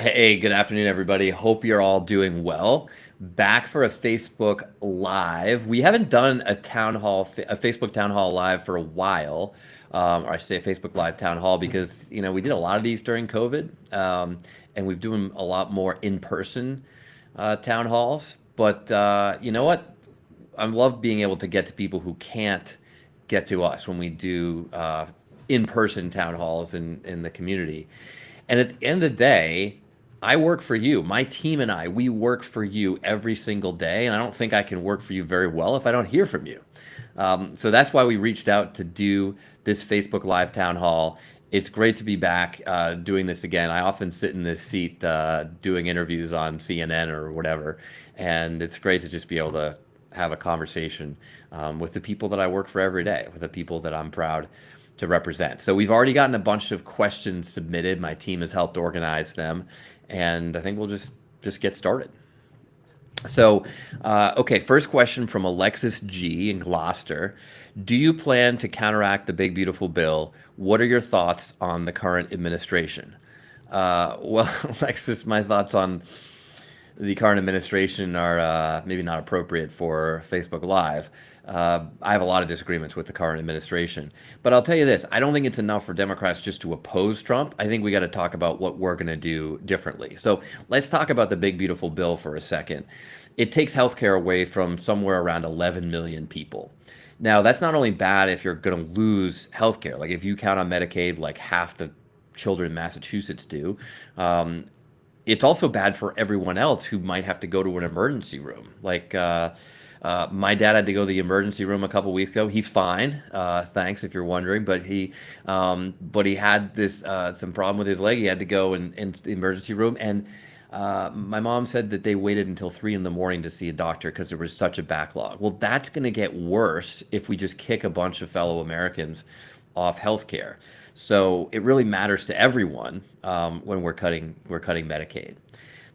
Hey, good afternoon, everybody. Hope you're all doing well. Back for a Facebook Live. We haven't done a a Facebook town hall live for a while, or I should say a Facebook Live town hall because we did a lot of these during COVID, and we've doing a lot more in-person town halls. But you know what? I love being able to get to people who can't get to us when we do in-person town halls in the community. And at the end of the day, I work for you. My team and we work for you every single day. And I don't think I can work for you very well if I don't hear from you. So that's why we reached out to do this Facebook Live town hall. It's great to be back doing this again. I often sit in this seat doing interviews on CNN or whatever. And it's great to just be able to have a conversation with the people that I work for every day, with the people that I'm proud to represent. So we've already gotten a bunch of questions submitted. My team has helped organize them, and I think we'll just get started. So, okay, first question from Alexis G in Gloucester. Do you plan to counteract the big beautiful bill? What are your thoughts on the current administration? Well, Alexis, my thoughts on the current administration are maybe not appropriate for Facebook Live. I have a lot of disagreements with the current administration. But I'll tell you this, I don't think it's enough for Democrats just to oppose Trump. I think we got to talk about what we're going to do differently. So let's talk about the big, beautiful bill for a second. It takes healthcare away from somewhere around 11 million people. Now, that's not only bad if you're going to lose healthcare. Like if you count on Medicaid, like half the children in Massachusetts do. It's also bad for everyone else who might have to go to an emergency room. Like my dad had to go to the emergency room a couple weeks ago. He's fine, thanks if you're wondering. But he had this some problem with his leg. He had to go into the emergency room, and my mom said that they waited until 3 in the morning to see a doctor because there was such a backlog. Well, that's going to get worse if we just kick a bunch of fellow Americans off healthcare. So it really matters to everyone when we're cutting Medicaid.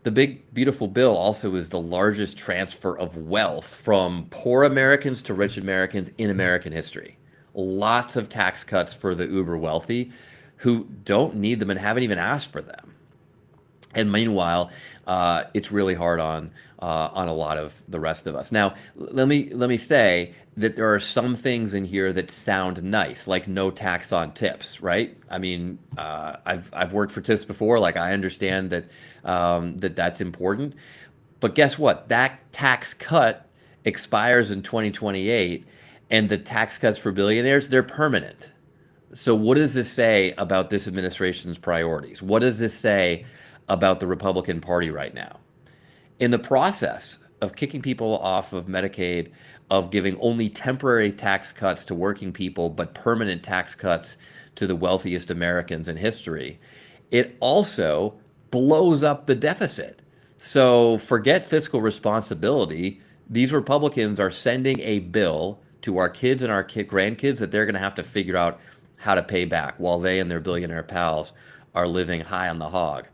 The big beautiful bill also is the largest transfer of wealth from poor Americans to rich Americans in American history. Lots of tax cuts for the uber wealthy who don't need them and haven't even asked for them. And meanwhile, it's really hard on a lot of the rest of us. Now, let me say that there are some things in here that sound nice, like no tax on tips, right? I mean, I've worked for tips before. Like I understand that that's important, but guess what? That tax cut expires in 2028, and the tax cuts for billionaires, they're permanent. So what does this say about this administration's priorities? What does this say about the Republican Party right now? In the process of kicking people off of Medicaid, of giving only temporary tax cuts to working people, but permanent tax cuts to the wealthiest Americans in history, it also blows up the deficit. So forget fiscal responsibility. These Republicans are sending a bill to our kids and our grandkids that they're going to have to figure out how to pay back while they and their billionaire pals are living high on the hog,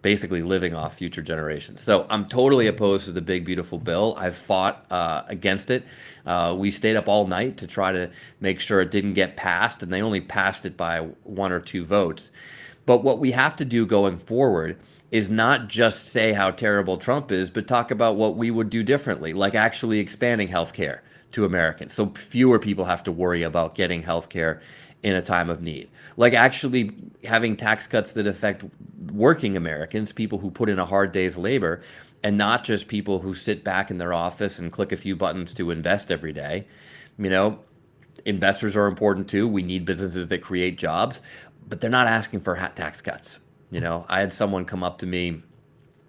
basically living off future generations. So I'm totally opposed to the big, beautiful bill. I've fought against it. We stayed up all night to try to make sure it didn't get passed, and they only passed it by 1 or 2 votes. But what we have to do going forward is not just say how terrible Trump is, but talk about what we would do differently, like actually expanding healthcare to Americans so fewer people have to worry about getting healthcare in a time of need. Like actually having tax cuts that affect working Americans, people who put in a hard day's labor, and not just people who sit back in their office and click a few buttons to invest every day. You know, investors are important too. We need businesses that create jobs, but they're not asking for tax cuts. You know, I had someone come up to me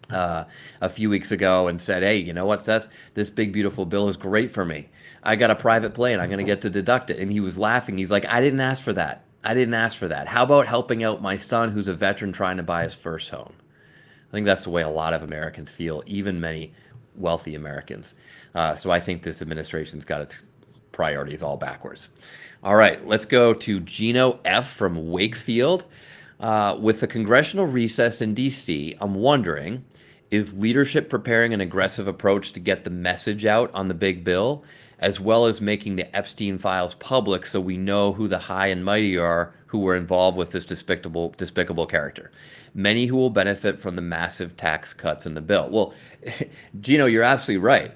a few weeks ago and said, hey, you know what, Seth, this big, beautiful bill is great for me. I got a private plane. I'm going to get to deduct it. And he was laughing. He's like, I didn't ask for that. I didn't ask for that. How about helping out my son who's a veteran trying to buy his first home? I think that's the way a lot of Americans feel, even many wealthy Americans. So I think this administration's got its priorities all backwards. All right, let's go to Gino F. from Wakefield. With the congressional recess in D.C., I'm wondering, is leadership preparing an aggressive approach to get the message out on the big bill? as well as making the Epstein files public so we know who the high and mighty are who were involved with this despicable character. Many who will benefit from the massive tax cuts in the bill. Well, Gino, you're absolutely right.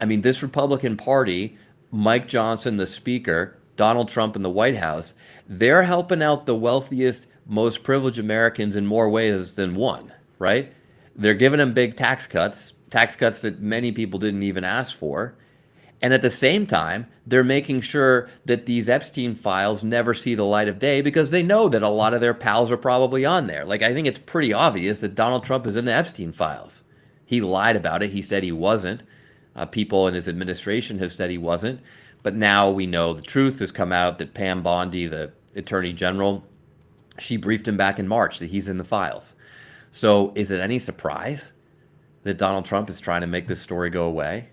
I mean, this Republican Party, Mike Johnson, the Speaker, Donald Trump in the White House, they're helping out the wealthiest, most privileged Americans in more ways than one, right? They're giving them big tax cuts that many people didn't even ask for. And at the same time, they're making sure that these Epstein files never see the light of day because they know that a lot of their pals are probably on there. Like, I think it's pretty obvious that Donald Trump is in the Epstein files. He lied about it. He said he wasn't. People in his administration have said he wasn't. But now we know the truth has come out that Pam Bondi, the Attorney General, she briefed him back in March that he's in the files. So is it any surprise that Donald Trump is trying to make this story go away?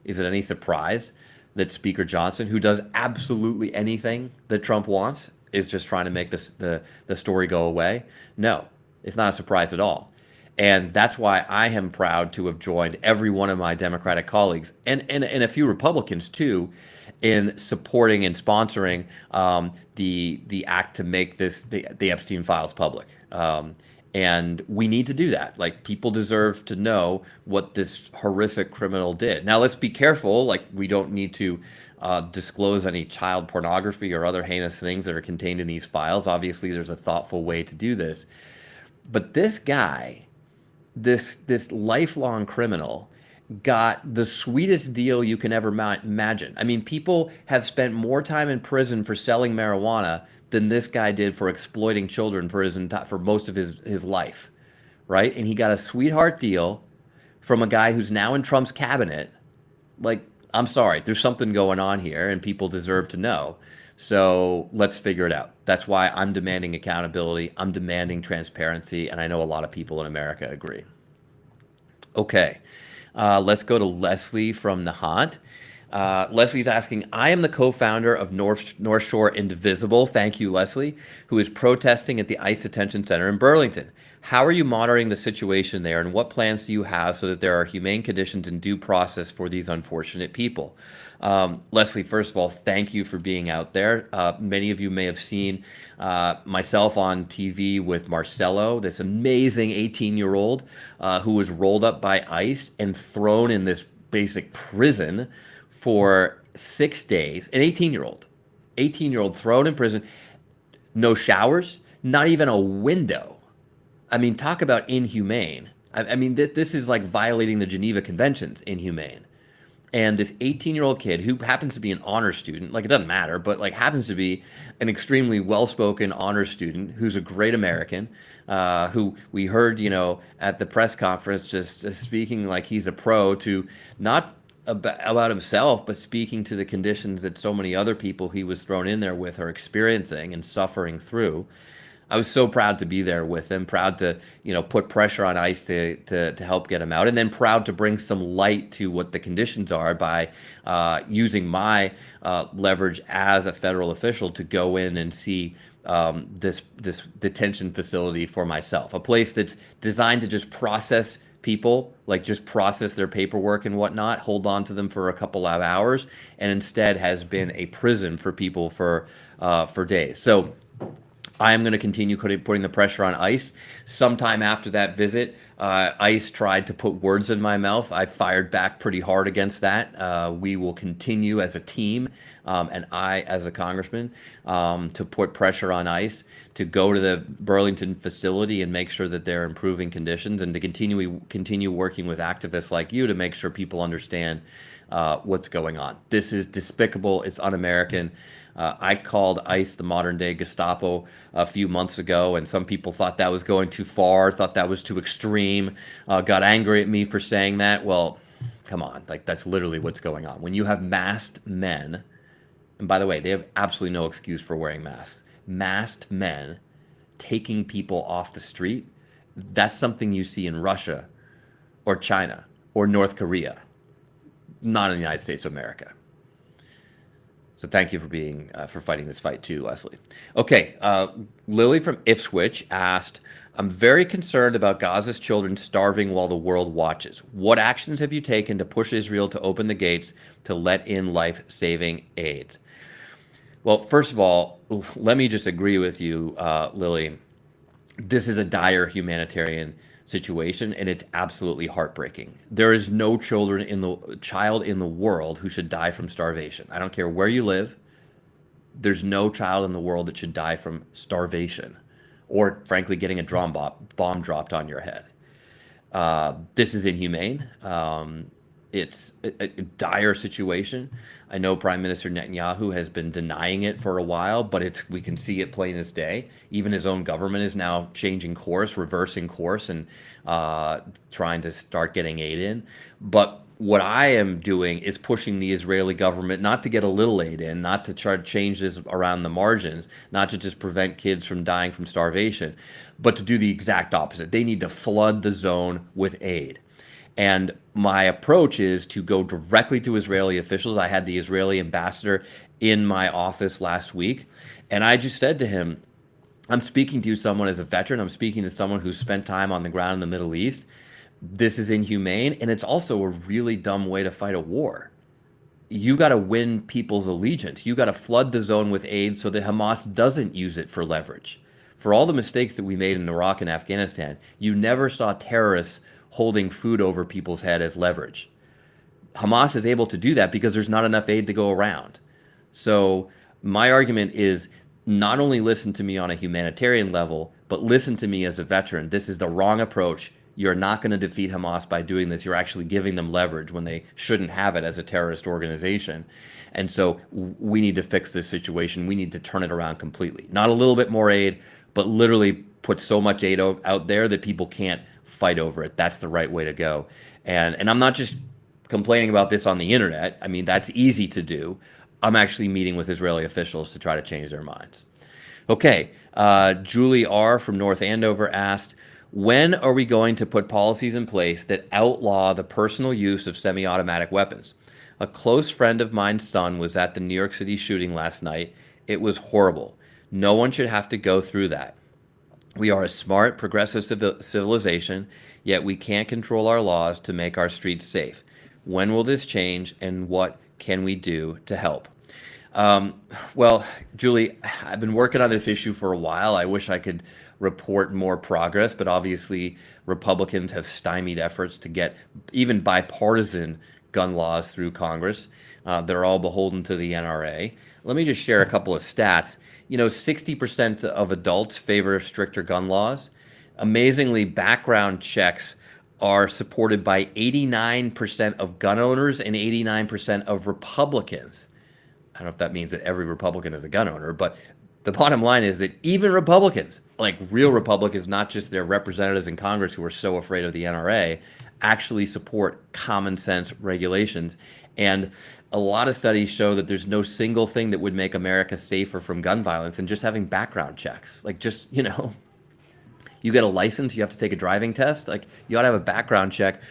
Is it any surprise that Speaker Johnson, who does absolutely anything that Trump wants, is just trying to make the story go away? No, it's not a surprise at all. And that's why I am proud to have joined every one of my Democratic colleagues and a few Republicans too in supporting and sponsoring the act to make the Epstein files public. And we need to do that. Like, people deserve to know what this horrific criminal did. Now, let's be careful. Like, we don't need to disclose any child pornography or other heinous things that are contained in these files. Obviously, there's a thoughtful way to do this. But this guy, this lifelong criminal, got the sweetest deal you can ever imagine. I mean, people have spent more time in prison for selling marijuana than this guy did for exploiting children for most of his life, right? And he got a sweetheart deal from a guy who's now in Trump's cabinet. Like, I'm sorry, there's something going on here, and people deserve to know. So let's figure it out. That's why I'm demanding accountability. I'm demanding transparency, and I know a lot of people in America agree. Okay, let's go to Leslie from Nahant. Leslie's asking, I am the co-founder of North Shore Indivisible, thank you, Leslie, who is protesting at the ICE detention center in Burlington. How are you monitoring the situation there, and what plans do you have so that there are humane conditions and due process for these unfortunate people? Leslie, first of all, thank you for being out there. Many of you may have seen myself on TV with Marcelo, this amazing 18-year-old who was rolled up by ICE and thrown in this basic prison for 6 days. An 18-year-old thrown in prison, no showers, not even a window. I mean, talk about inhumane. I mean, this is like violating the Geneva Conventions, inhumane. And this 18-year-old kid who happens to be an honor student, like, it doesn't matter, but like happens to be an extremely well-spoken honor student who's a great American, who we heard, at the press conference just speaking like he's a pro, to not about himself, but speaking to the conditions that so many other people he was thrown in there with are experiencing and suffering through. I was so proud to be there with him, proud to, put pressure on ICE to help get him out, and then proud to bring some light to what the conditions are by using my leverage as a federal official to go in and see this detention facility for myself, a place that's designed to just process people, like just process their paperwork and whatnot, hold on to them for a couple of hours, and instead has been a prison for people for days. So I am going to continue putting the pressure on ICE. Sometime after that visit, ICE tried to put words in my mouth. I fired back pretty hard against that. We will continue as a team, and I as a congressman, to put pressure on ICE to go to the Burlington facility and make sure that they're improving conditions, and to continue working with activists like you to make sure people understand what's going on. This is despicable. It's un-American. I called ICE the modern day Gestapo a few months ago, and some people thought that was going too far, thought that was too extreme, got angry at me for saying that. Well, come on, like, that's literally what's going on. When you have masked men, and by the way, they have absolutely no excuse for wearing masks, masked men taking people off the street, that's something you see in Russia or China or North Korea, not in the United States of America. So thank you for being for fighting this fight too, Leslie. Okay, Lily from Ipswich asked, "I'm very concerned about Gaza's children starving while the world watches. What actions have you taken to push Israel to open the gates to let in life-saving aid?" Well, first of all, let me just agree with you, Lily. This is a dire humanitarian situation, and it's absolutely heartbreaking. There is no child in the world who should die from starvation. I don't care where you live. There's no child in the world that should die from starvation, or frankly, getting a bomb dropped on your head. This is inhumane. It's a dire situation. I know Prime Minister Netanyahu has been denying it for a while, but we can see it plain as day. Even his own government is now changing course, reversing course, and trying to start getting aid in. But what I am doing is pushing the Israeli government not to get a little aid in, not to try to change this around the margins, not to just prevent kids from dying from starvation, but to do the exact opposite. They need to flood the zone with aid. And my approach is to go directly to Israeli officials. I had the Israeli ambassador in my office last week, and I just said to him, "I'm speaking to you, someone as a veteran. I'm speaking to someone who's spent time on the ground in the Middle East. This is inhumane, and it's also a really dumb way to fight a war. You got to win people's allegiance. You got to flood the zone with aid so that Hamas doesn't use it for leverage. For all the mistakes that we made in Iraq and Afghanistan, you never saw terrorists holding food over people's head as leverage. Hamas is able to do that because there's not enough aid to go around. So my argument is not only listen to me on a humanitarian level, but listen to me as a veteran. This is the wrong approach. You're not going to defeat Hamas by doing this. You're actually giving them leverage when they shouldn't have it as a terrorist organization. And so we need to fix this situation. We need to turn it around completely. Not a little bit more aid, but literally put so much aid out there that people can't fight over it. That's the right way to go. And I'm not just complaining about this on the internet. I mean, that's easy to do. I'm actually meeting with Israeli officials to try to change their minds. Okay, Julie R. from North Andover asked, "When are we going to put policies in place that outlaw the personal use of semi-automatic weapons? A close friend of mine's son was at the New York City shooting last night. It was horrible. No one should have to go through that. We are a smart, progressive civilization, yet we can't control our laws to make our streets safe. When will this change, and what can we do to help?" Well, Julie, I've been working on this issue for a while. I wish I could report more progress, but obviously Republicans have stymied efforts to get even bipartisan gun laws through Congress. They're all beholden to the NRA. Let me just share a couple of stats. 60% of adults favor stricter gun laws. Amazingly, background checks are supported by 89% of gun owners and 89% of Republicans. I don't know if that means that every Republican is a gun owner, but the bottom line is that even Republicans, like real Republicans, not just their representatives in Congress who are so afraid of the NRA, actually support common sense regulations. And a lot of studies show that there's no single thing that would make America safer from gun violence than just having background checks. Like you get a license, you have to take a driving test. Like you ought to have a background check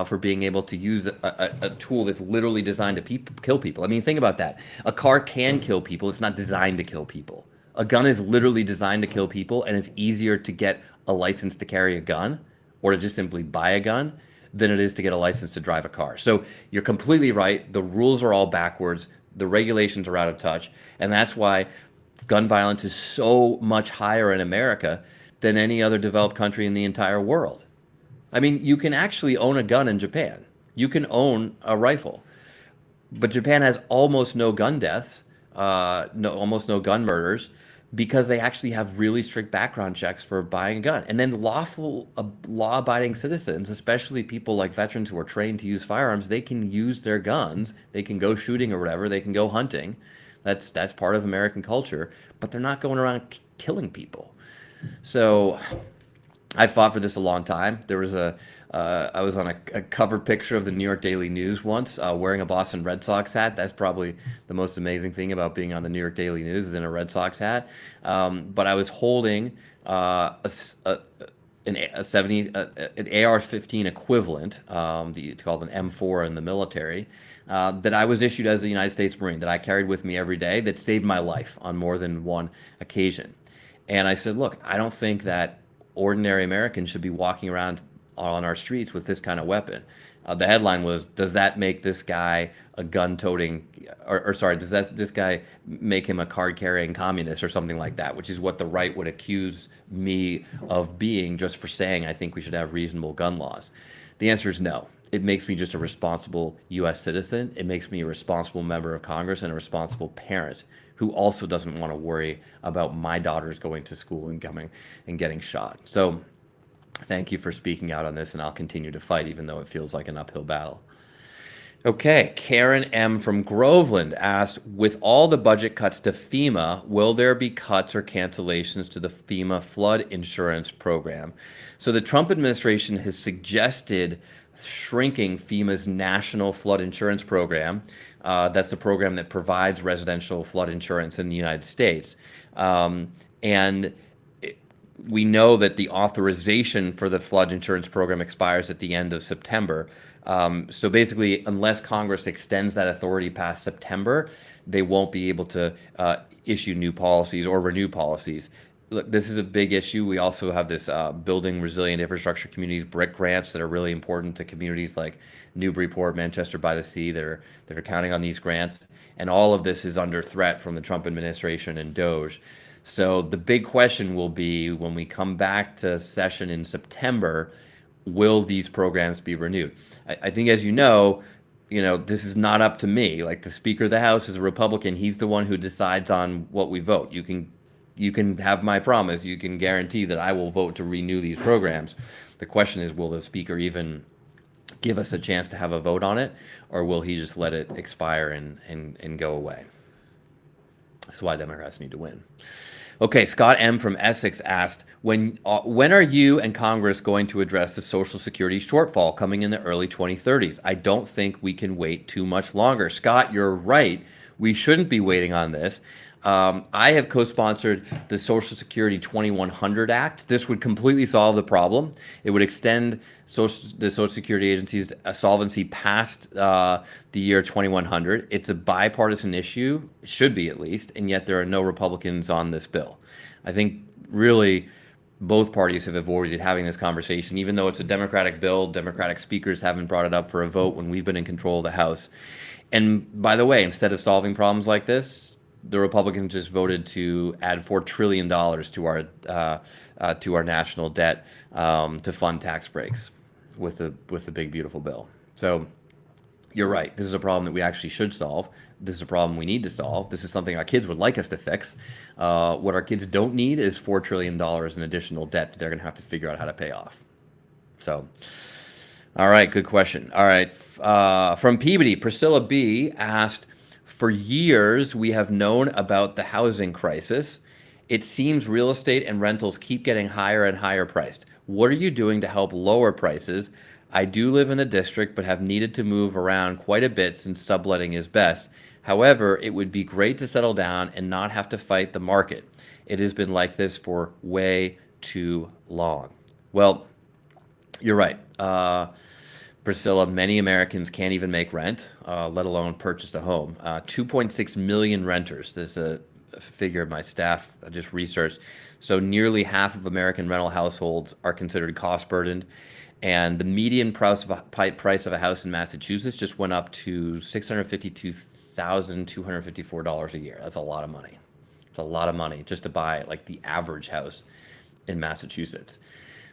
for being able to use a tool that's literally designed to kill people. I mean, think about that. A car can kill people. It's not designed to kill people. A gun is literally designed to kill people, and it's easier to get a license to carry a gun or to just simply buy a gun than it is to get a license to drive a car. So you're completely right. The rules are all backwards. The regulations are out of touch. And that's why gun violence is so much higher in America than any other developed country in the entire world. I mean, you can actually own a gun in Japan. You can own a rifle. But Japan has almost no gun deaths, almost no gun murders, because they actually have really strict background checks for buying a gun. And then law-abiding citizens, especially people like veterans who are trained to use firearms, they can use their guns. They can go shooting or whatever. They can go hunting. That's part of American culture. But they're not going around killing people. So I fought for this a long time. There was I was on a cover picture of the New York Daily News once, wearing a Boston Red Sox hat. That's probably the most amazing thing about being on the New York Daily News, is in a Red Sox hat. But I was holding a a 70 an AR-15 equivalent, it's called an M4 in the military, that I was issued as a United States Marine, that I carried with me every day, that saved my life on more than one occasion. And I said, look, I don't think that ordinary Americans should be walking around on our streets with this kind of weapon. The headline was, does that make this guy a gun-toting, or sorry, does this guy make him a card-carrying communist or something like that, which is what the right would accuse me of being just for saying I think we should have reasonable gun laws. The answer is no. It makes me just a responsible U.S. citizen. It makes me a responsible member of Congress and a responsible parent who also doesn't want to worry about my daughters going to school and coming and getting shot. So thank you for speaking out on this, and I'll continue to fight even though it feels like an uphill battle. Okay, Karen M. from Groveland asked, with all the budget cuts to FEMA, will there be cuts or cancellations to the FEMA flood insurance program? So the Trump administration has suggested shrinking FEMA's national flood insurance program. That's the program that provides residential flood insurance in the United States. And we know that the authorization for the flood insurance program expires at the end of September. So basically, unless Congress extends that authority past September, they won't be able to issue new policies or renew policies. Look, this is a big issue. We also have this building resilient infrastructure communities BRIC grants that are really important to communities like Newburyport, Manchester by the Sea that are counting on these grants. And all of this is under threat from the Trump administration and DOJ. So the big question will be, when we come back to session in September, will these programs be renewed? I think, as you know, this is not up to me. Like, the Speaker of the House is a Republican. He's the one who decides on what we vote. You can have my promise. You can guarantee that I will vote to renew these programs. The question is, will the Speaker even give us a chance to have a vote on it, or will he just let it expire and go away? That's why Democrats need to win. Okay, Scott M. from Essex asked, when are you and Congress going to address the Social Security shortfall coming in the early 2030s? I don't think we can wait too much longer. Scott, you're right. We shouldn't be waiting on this. I have co-sponsored the Social Security 2100 Act. This would completely solve the problem. It would extend the Social Security Agency's solvency past the year 2100. It's a bipartisan issue, it should be at least, and yet there are no Republicans on this bill. I think really both parties have avoided having this conversation, even though it's a Democratic bill. Democratic speakers haven't brought it up for a vote when we've been in control of the House. And by the way, instead of solving problems like this, the Republicans just voted to add $4 trillion to our national debt to fund tax breaks with the big beautiful bill. So you're right. This is a problem that we actually should solve. This is a problem we need to solve. This is something our kids would like us to fix. What our kids don't need is $4 trillion in additional debt that they're going to have to figure out how to pay off. So, all right, good question. All right, from Peabody, Priscilla B. asked, for years, we have known about the housing crisis. It seems real estate and rentals keep getting higher and higher priced. What are you doing to help lower prices? I do live in the district, but have needed to move around quite a bit since subletting is best. However, it would be great to settle down and not have to fight the market. It has been like this for way too long. Well, you're right. Priscilla, many Americans can't even make rent, let alone purchase a home. 2.6 million renters. This is a figure my staff just researched. So nearly half of American rental households are considered cost burdened. And the median price of a house in Massachusetts just went up to $652,254 a year. That's a lot of money. It's a lot of money just to buy like the average house in Massachusetts.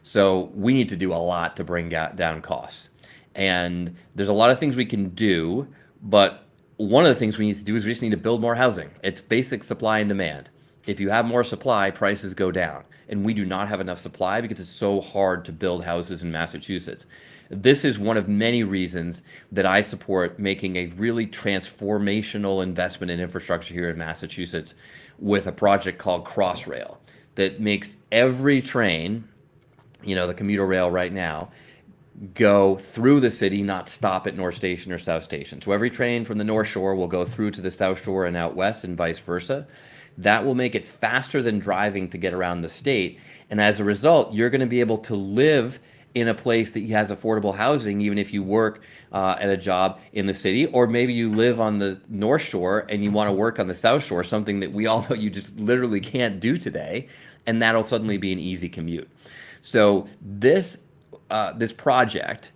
So we need to do a lot to bring down costs. And there's a lot of things we can do, but one of the things we need to do is we just need to build more housing. It's basic supply and demand. If you have more supply, prices go down. And we do not have enough supply because it's so hard to build houses in Massachusetts. This is one of many reasons that I support making a really transformational investment in infrastructure here in Massachusetts with a project called Crossrail that makes every train, the commuter rail right now, go through the city, not stop at North Station or South Station. So every train from the North Shore will go through to the South Shore and out west and vice versa. That will make it faster than driving to get around the state. And as a result, you're going to be able to live in a place that has affordable housing, even if you work at a job in the city, or maybe you live on the North Shore and you want to work on the South Shore, something that we all know you just literally can't do today, and that'll suddenly be an easy commute. So this project,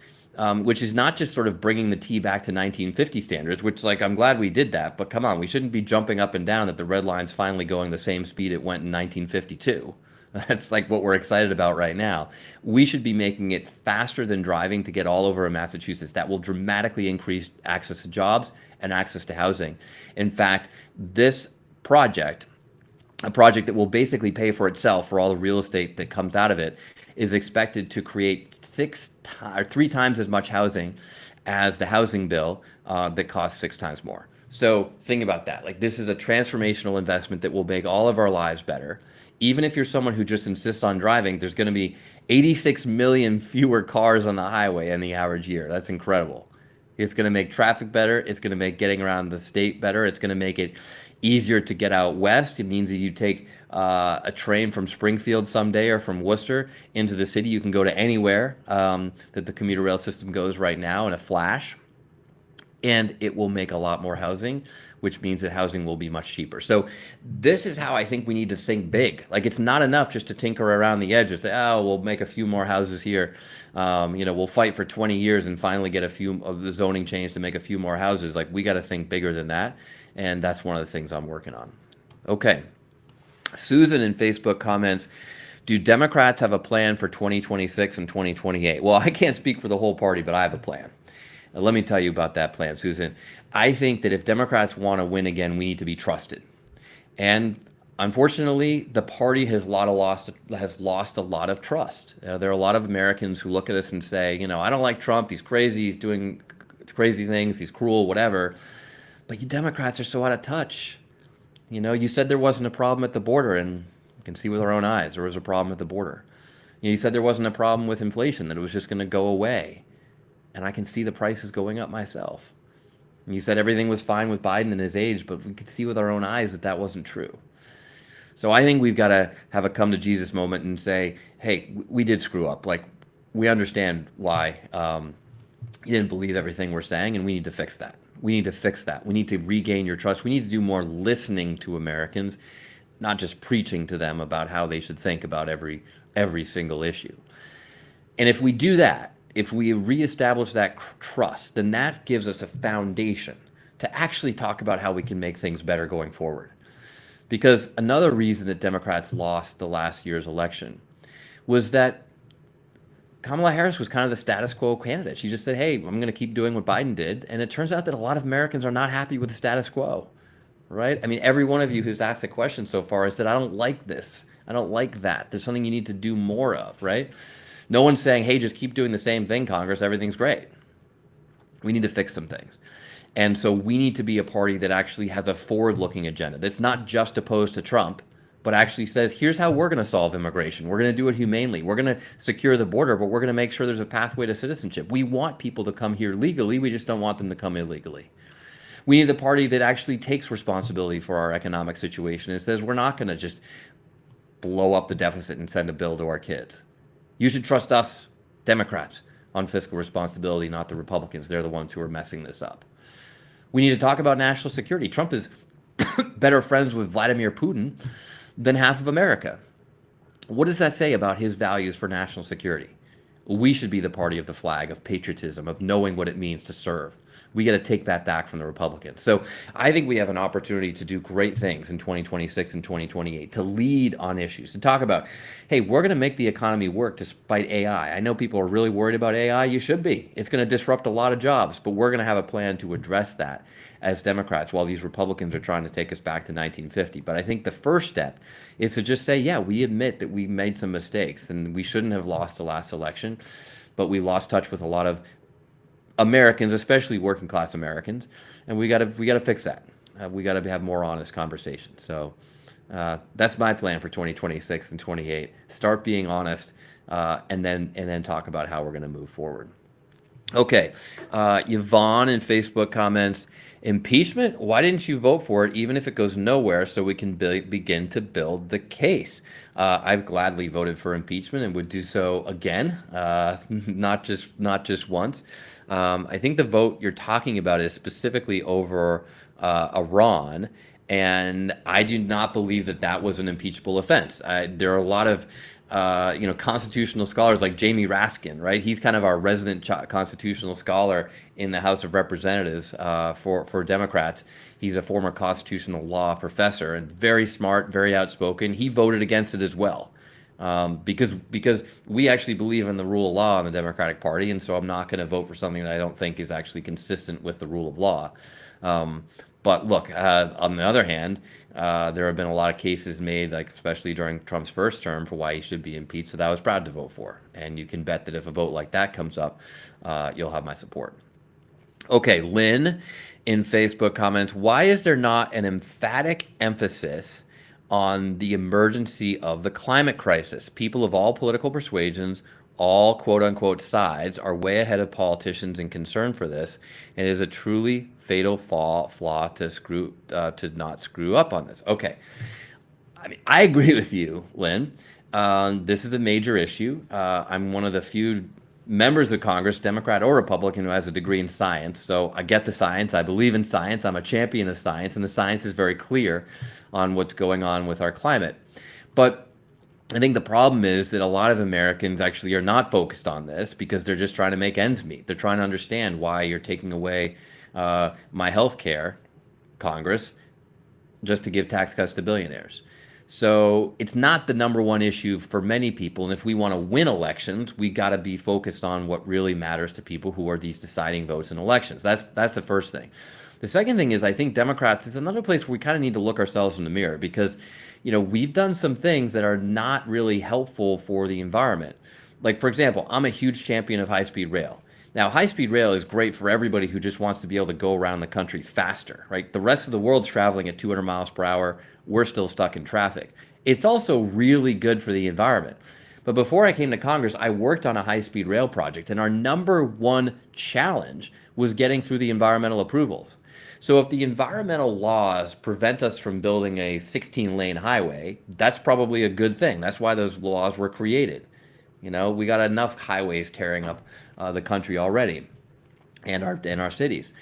which is not just sort of bringing the T back to 1950 standards, which, like, I'm glad we did that, but come on, we shouldn't be jumping up and down that the red line's finally going the same speed it went in 1952. That's like what we're excited about right now. We should be making it faster than driving to get all over Massachusetts. That will dramatically increase access to jobs and access to housing. In fact, this project, a project that will basically pay for itself for all the real estate that comes out of it, is expected to create 3 times as much housing as the housing bill that costs 6 times more. So think about that. Like, this is a transformational investment that will make all of our lives better. Even if you're someone who just insists on driving, there's going to be 86 million fewer cars on the highway in the average year. That's incredible. It's going to make traffic better. It's going to make getting around the state better. It's going to make it easier to get out west. It means that you take a train from Springfield someday or from Worcester into the city. You can go to anywhere that the commuter rail system goes right now in a flash. And it will make a lot more housing, which means that housing will be much cheaper. So this is how I think we need to think big. Like, it's not enough just to tinker around the edges, say, oh, we'll make a few more houses here. We'll fight for 20 years and finally get a few of the zoning change to make a few more houses. Like, we got to think bigger than that. And that's one of the things I'm working on. Okay. Susan in Facebook comments, do Democrats have a plan for 2026 and 2028? Well, I can't speak for the whole party, but I have a plan. Let me tell you about that plan, Susan. I think that if Democrats want to win again, we need to be trusted. And unfortunately, the party has lost a lot of trust. There are a lot of Americans who look at us and say, I don't like Trump. He's crazy. He's doing crazy things. He's cruel, whatever. But you Democrats are so out of touch. You said there wasn't a problem at the border, and we can see with our own eyes there was a problem at the border. You said there wasn't a problem with inflation, that it was just going to go away. And I can see the prices going up myself. And you said everything was fine with Biden and his age, but we could see with our own eyes that that wasn't true. So I think we've got to have a come to Jesus moment and say, hey, we did screw up. Like, we understand why you didn't believe everything we're saying, and we need to fix that. We need to fix that. We need to regain your trust. We need to do more listening to Americans, not just preaching to them about how they should think about every single issue. And if we do that, if we reestablish that trust, then that gives us a foundation to actually talk about how we can make things better going forward. Because another reason that Democrats lost the last year's election was that Kamala Harris was kind of the status quo candidate. She just said, hey, I'm going to keep doing what Biden did. And it turns out that a lot of Americans are not happy with the status quo, right? I mean, every one of you who's asked a question so far has said, I don't like this. I don't like that. There's something you need to do more of, right? No one's saying, hey, just keep doing the same thing, Congress. Everything's great. We need to fix some things. And so we need to be a party that actually has a forward-looking agenda that's not just opposed to Trump, but actually says, here's how we're going to solve immigration. We're going to do it humanely. We're going to secure the border, but we're going to make sure there's a pathway to citizenship. We want people to come here legally. We just don't want them to come illegally. We need a party that actually takes responsibility for our economic situation and says, we're not going to just blow up the deficit and send a bill to our kids. You should trust us, Democrats, on fiscal responsibility, not the Republicans. They're the ones who are messing this up. We need to talk about national security. Trump is better friends with Vladimir Putin than half of America. What does that say about his values for national security? We should be the party of the flag, of patriotism, of knowing what it means to serve. We got to take that back from the Republicans. So I think we have an opportunity to do great things in 2026 and 2028, to lead on issues, to talk about, hey, we're going to make the economy work despite AI. I know people are really worried about AI. You should be. It's going to disrupt a lot of jobs, but we're going to have a plan to address that as Democrats while these Republicans are trying to take us back to 1950. But I think the first step is to just say, yeah, we admit that we made some mistakes and we shouldn't have lost the last election, but we lost touch with a lot of Americans, especially working class Americans, and we got to fix that. We got to have more honest conversations. So that's my plan for 2026 and 28. Start being honest, and then talk about how we're going to move forward. Okay. Yvonne in Facebook comments, impeachment? Why didn't you vote for it, even if it goes nowhere, so we can begin to build the case? I've gladly voted for impeachment and would do so again, not just once. I think the vote you're talking about is specifically over Iran. And I do not believe that that was an impeachable offense. There are a lot of constitutional scholars like Jamie Raskin, right? He's kind of our resident constitutional scholar in the House of Representatives for Democrats. He's a former constitutional law professor and very smart, very outspoken. He voted against it as well. Because we actually believe in the rule of law in the Democratic Party, and so I'm not going to vote for something that I don't think is actually consistent with the rule of law. But look, on the other hand, there have been a lot of cases made, like especially during Trump's first term, for why he should be impeached that I was proud to vote for. And you can bet that if a vote like that comes up, you'll have my support. Okay, Lynn in Facebook comments, why is there not an emphatic emphasis on the emergency of the climate crisis? People of all political persuasions, all quote unquote sides, are way ahead of politicians in concern for this, and it is a truly fatal flaw to not screw up on this. Okay, I mean, I agree with you, Lynn. This is a major issue. I'm one of the few members of Congress, Democrat or Republican, who has a degree in science. So I get the science. I believe in science. I'm a champion of science, and the science is very clear on what's going on with our climate. But I think the problem is that a lot of Americans actually are not focused on this because they're just trying to make ends meet. They're trying to understand why you're taking away my health care, Congress, just to give tax cuts to billionaires. So it's not the number one issue for many people. And if we want to win elections, we got to be focused on what really matters to people who are these deciding votes in elections. That's the first thing. The second thing is I think Democrats is another place where we kind of need to look ourselves in the mirror because, we've done some things that are not really helpful for the environment. Like, for example, I'm a huge champion of high-speed rail. Now, high-speed rail is great for everybody who just wants to be able to go around the country faster, right? The rest of the world's traveling at 200 miles per hour. We're still stuck in traffic. It's also really good for the environment. But before I came to Congress, I worked on a high-speed rail project, and our number one challenge was getting through the environmental approvals. So if the environmental laws prevent us from building a 16-lane highway, that's probably a good thing. That's why those laws were created. We got enough highways tearing up the country already and our cities.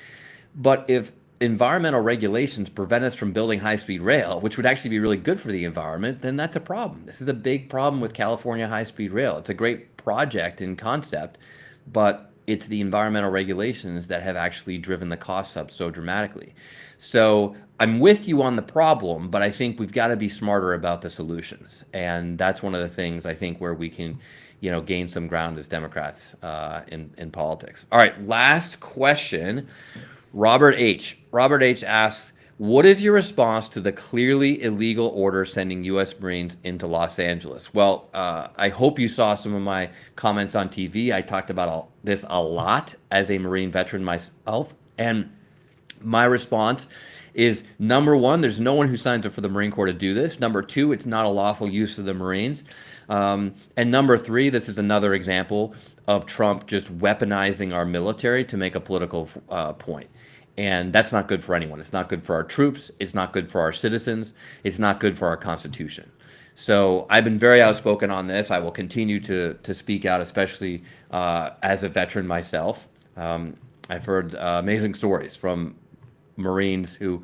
But if environmental regulations prevent us from building high-speed rail, which would actually be really good for the environment, then that's a problem. This is a big problem with California high-speed rail. It's a great project in concept, but it's the environmental regulations that have actually driven the costs up so dramatically. So I'm with you on the problem, but I think we've got to be smarter about the solutions. And that's one of the things I think where we can, gain some ground as Democrats in politics. All right, last question. Robert H. asks, what is your response to the clearly illegal order sending U.S. Marines into Los Angeles? Well, I hope you saw some of my comments on TV. I talked about this a lot as a Marine veteran myself. And my response is, number one, there's no one who signs up for the Marine Corps to do this. Number two, it's not a lawful use of the Marines. And number three, this is another example of Trump just weaponizing our military to make a political point. And that's not good for anyone. It's not good for our troops. It's not good for our citizens. It's not good for our Constitution. So I've been very outspoken on this. I will continue to speak out, especially as a veteran myself. I've heard amazing stories from Marines who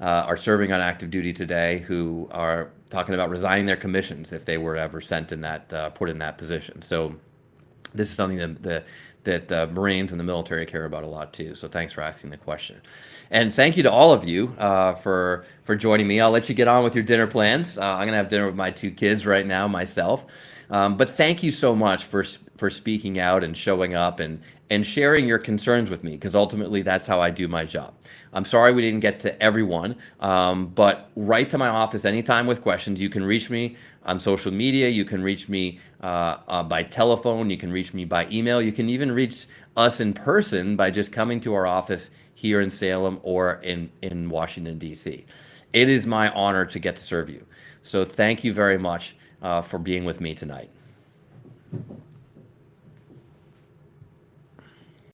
are serving on active duty today who are talking about resigning their commissions if they were ever sent in that, put in that position. So this is something that the Marines and the military care about a lot too. So thanks for asking the question. And thank you to all of you for joining me. I'll let you get on with your dinner plans. I'm going to have dinner with my two kids right now, myself. But thank you so much for speaking out and showing up and sharing your concerns with me, because ultimately that's how I do my job. I'm sorry we didn't get to everyone, but write to my office anytime with questions. You can reach me on social media. You can reach me by telephone. You can reach me by email. You can even reach us in person by just coming to our office here in Salem or in Washington, D.C. It is my honor to get to serve you. So thank you very much for being with me tonight.